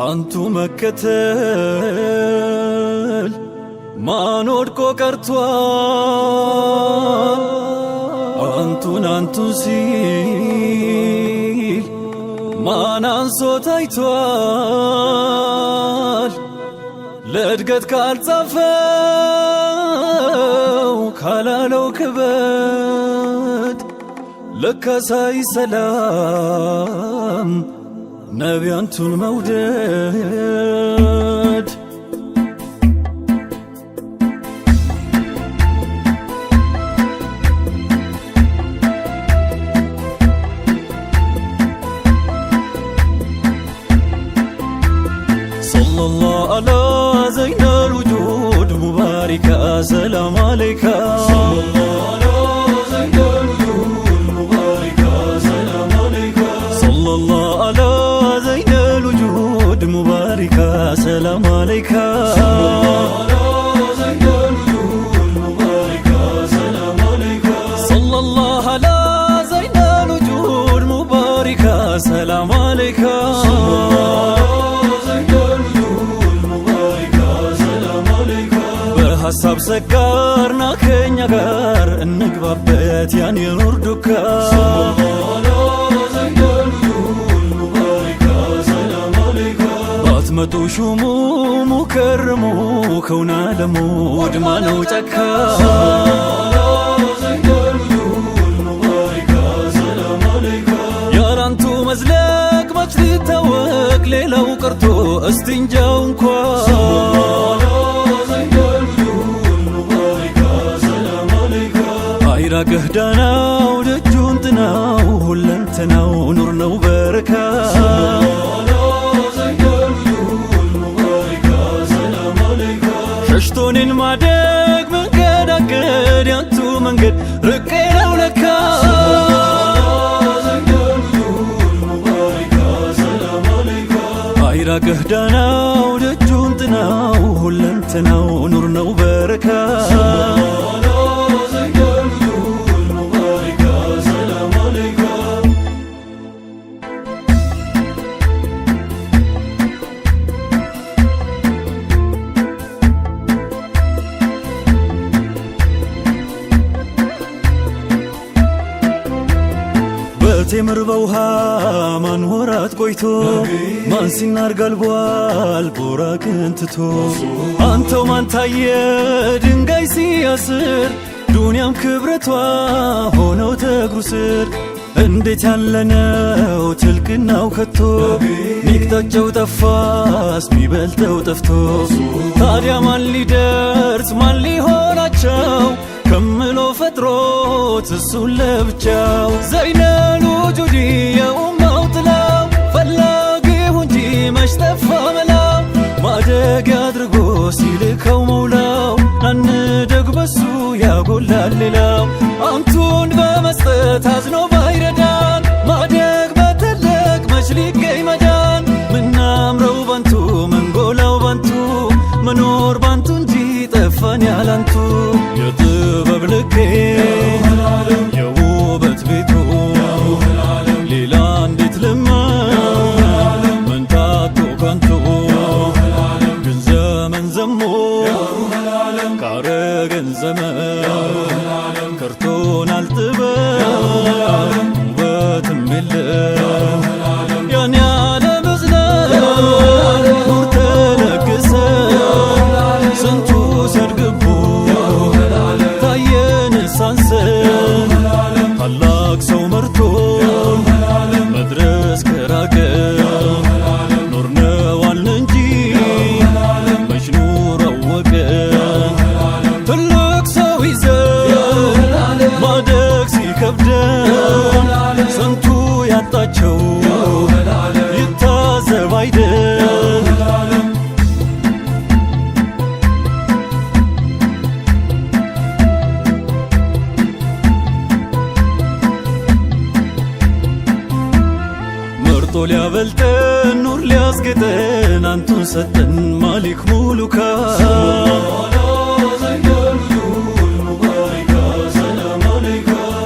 አንቱ መከተል ማን ወድቆ ቀርቷል? አንቱን ሲል ማን አንሶ ታይቷል? ለእድገት ካልጻፈው ካላለው ክበት ለካሳይ ሰላም ነቢያንቱን መውደድ ሰለላሁ ዐላ ዘይነል ውጁድ ሙባሪካ ሰላም አለይካ ሰላም አለይካ ሰለላሁ ዐላ ዘይነል ውጁድ ሙባሪካ ሰላም አለይካ በሐሳብ ሰጋርና ከኛ ጋር እንግባበት ያን የኑር ዱካ መጡ ሹሙ ሙከርሙ ከውና ለሙ ወድማ ነው ጨካ ያላንቱ መዝለቅ መች ሊታወቅ ሌላው ቀርቶ እስቲንጃው እንኳ አይራቅህ ዳናው ደጁን ጥናው ሁለንተናው ኑር ነው በረካ ሸሽቶኔን ማደግ መንገዳገድ ያንቱ መንገድ ርቄ ነው ለካ አይራቅህ ዳናው ደጁን ጥናው ሁለንተናው ኑር ነው በረካ ቴምር በውሃ ማን ወራት ቆይቶ ማን ሲናር ጋልቧል ቦራቅን ትቶ አንተው ማን ታየ ድንጋይ ሲያስር ዱንያም ክብረቷ ሆነው ተግሩ ስር እንዴት ያለነው ትልቅናው ከቶ ሚቅጣጫው ጠፋስ ሚበልጠው ጠፍቶ ታዲያ ማን ሊደርስ ማን ሊሆናቸው ከምሎ ፈጥሮት እሱን ለብቻው ዘይነል ውጁድ የኡማው ጥላው ፈላጊው እንጂ መች ጠፋ መላው ማደግ አድርጎ ሲልከው መውላው ናንደግ በሱ ያጎላል ሌላው አንቱን በመስጠት አዝኖ ባይረዳን ማደግ በትልቅ መች ሊገኝ መዳን ምናምረው ባንቱ መንጎላው ባንቱ መኖር ባንቱ እንጂ ጠፋን ያላንቱ የጥበብ ልኬ የውበት ቤቱ ሌላ እንዴት ልመን መንታቶ ካንቱ ግን ዘመን ዘሞ ካረገን ዘመን ከርቶናል ጥበብ ውበትም የለም ያን ያለም እዝነት ኑር ተለግሰ ስንቱ ሲያድግቡ ታየን ሳንሰን ታላቅ ሰው መርቶ መድረስ ከራቀ ኖርነዋልን እንጂ መች ኑር አወቀ ትልቅ ሰው ይዘን ማደግ ሲከብደን ስንቱ ያጣቸው ይታዘብ አይደል ሊያበልጠን ኑር ሊያስጌጠን አንቱን ሰጠን ማሊክ ሙሉካ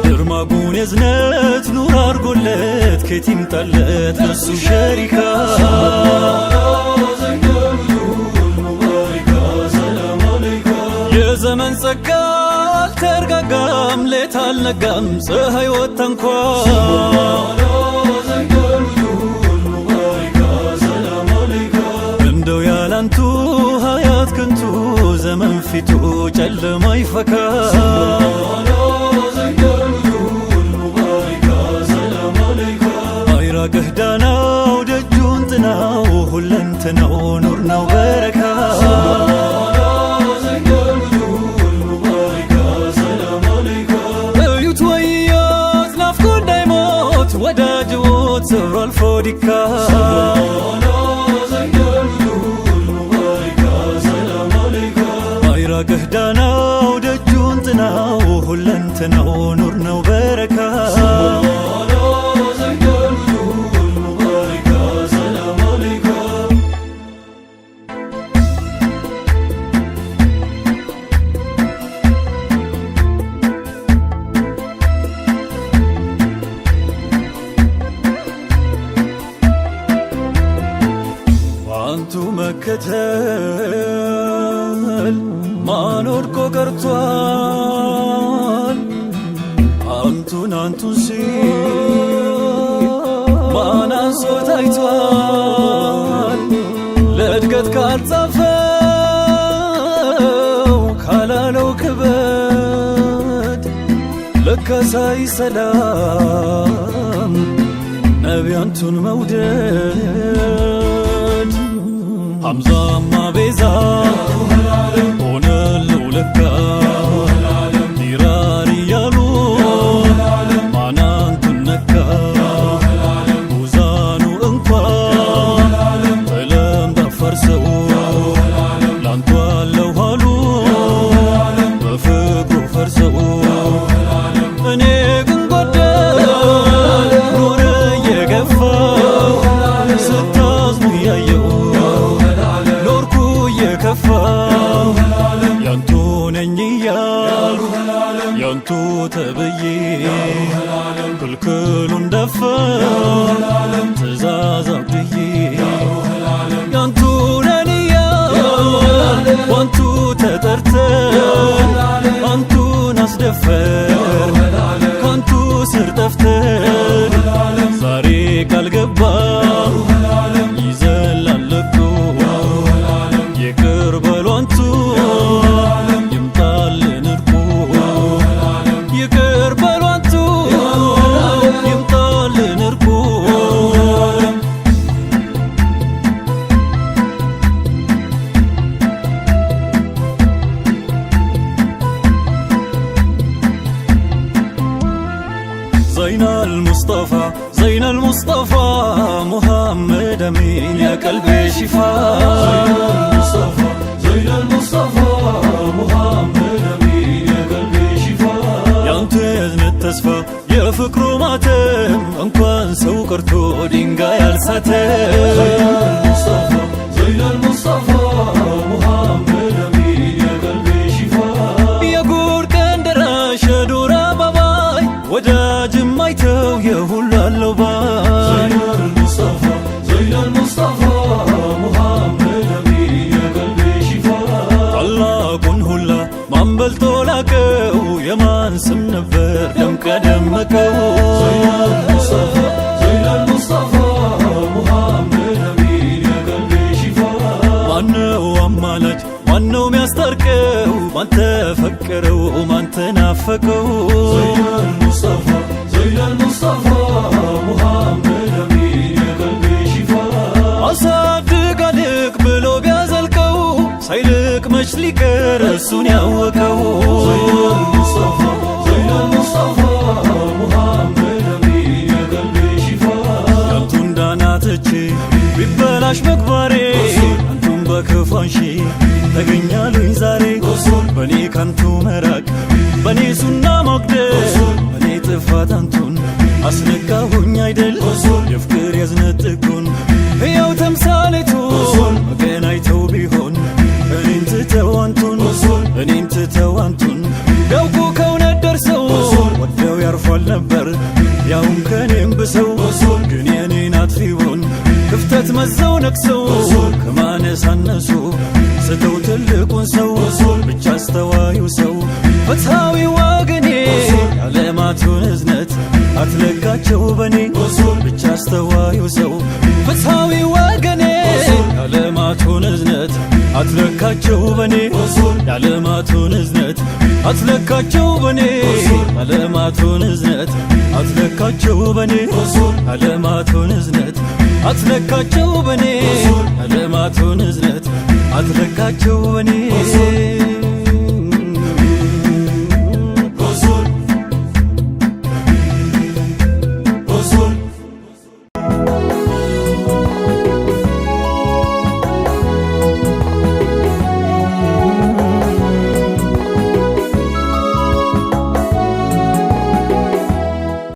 ድርማጉን የዝነት ኑር አርጎለት ከየት ይምጣለት ለሱ ሸሪካ ያንተን ጸጋ አልተረጋጋም ሌት አልነጋም ፀሐይ ወጥታ እንኳን እንደው ያላንቱ ሀያት ከንቱ ዘመን ፊቱ ጨለማ ይፈካ አይራቅህ ዳናው ደጁን ጥናው ሁለንተናው ኑር ነው በረካ እዩት ወያት ናፍቆ እንዳይሞት ወዳጅዎት ሰብሮ አልፎ ዲካ አይራቅህ ዳናው ደጁን ጥናው ሁለንተናው ኑር ነው በረካ አንቱ መከተል ማን ወድቆ ቀርቷል አንቱን ሲል ማን አንሶ ታይቷል ለእድገት ካልጻፈው ካላለው ክበድ ለካሳይ ሰላም ነቢያንቱን መውደድ ሐምዛማ ቤዛ ሆነለው ለካ ዲራር እያሉ ማናንቱን ነካ ጉዛኑ እንኳን ተለምዳ ፈርሰው ላንቱ አለው አሉ በፍቅሩ ፈርሰው እኔ ግን ጎደል ኑር እየገፋው ስታዝኑ እያየው ያንቱ ነኝ እያልኩ ያንቱ ተብዬ ክልክሉን ደፈር ትእዛዝ አብድዬ ያንቱ ነን እያልኩ ዋንቱ ተጠርተን አንቱን አስደፈር ካንቱ ስር ጠፍተን ዛሬ ቃል ገባን ይዘላለቁ ይቅር በሉ አንቱ ይምጣልን እርቁ ይቅር በሉ አንቱ ይምጣልን እርቁ زين المصطفى محمد أمين يا قلبي شفاء زين المصطفى محمد أمين يا قلبي شفاء ያንተ የእዝነት ተስፋ የፍቅሩ ማተም እንኳን ሰው ቀርቶ ድንጋይ ያልሳተ زين المصطفى محمد أمين يا قلبي شفاء የጉር ቀን ደራሽ የዱር አበባይ ወዳጅም አይተው የሁሉ አለው ባይ زين المصطفى محمد أمين يا قلبي شفاء ታላቁን ሁላ ማን በልጦ ላቀው የማን ስም ነበር ደምቀ ደመቀው زين المصطفى محمد أمين يا قلبي شفاء ማነው አማላጅ ማነው ሚያስታርቀው ማን ተፈቀረው ማን ተናፈቀው زين المصطفى محمد أمين يا قلبي شفاء አሳድግ አልቅ ብሎ ቢያዘልቀው ሳይልቅ መች ሊቀር እሱን ያወቀው زين المصطفى محمد أمين يا قلبي شفاء ያንቱን ዳናትቼ ቢበላሽ መግባሬ አንቱን በክፋንሺ ተገኛሉኝ ዛሬ በኔ ካንቱ መራቅ በኔ ሱና መቅደስ በኔ ጥፋት አንቱን አስነካሁኝ አይደል የፍቅር የዝነት ጥጉን ሕያው ተምሳሌቱን መገናኝተው ቢሆን እኔን ትተው አንቱን እኔን ትተው አንቱን ቢያውቁ ከእውነት ደርሰው ወደው ያርፏል ነበር ያውም ከኔም ብሰው ግን የኔን አጥፊውን ክፍተት መዘው ነቅሰው ከማነስ አነሱ ስተው ትልቁን ሰው ብቻ አስተዋዩ ሰው ፍትሃዊ ወገኔ የዓለማቱን እዝነት አትለካቸው በኔ ብቻ አስተዋዩ ሰው ፍትሃዊ ወገኔ የዓለማቱን እዝነት አትለካቸው በኔ የዓለማቱን እዝነት አትለካቸው በኔ የዓለማቱን እዝነት አትለካቸው በኔ የዓለማቱን እዝነት አትለካቸው በኔ የዓለማቱን እዝነት አትለካቸው በኔ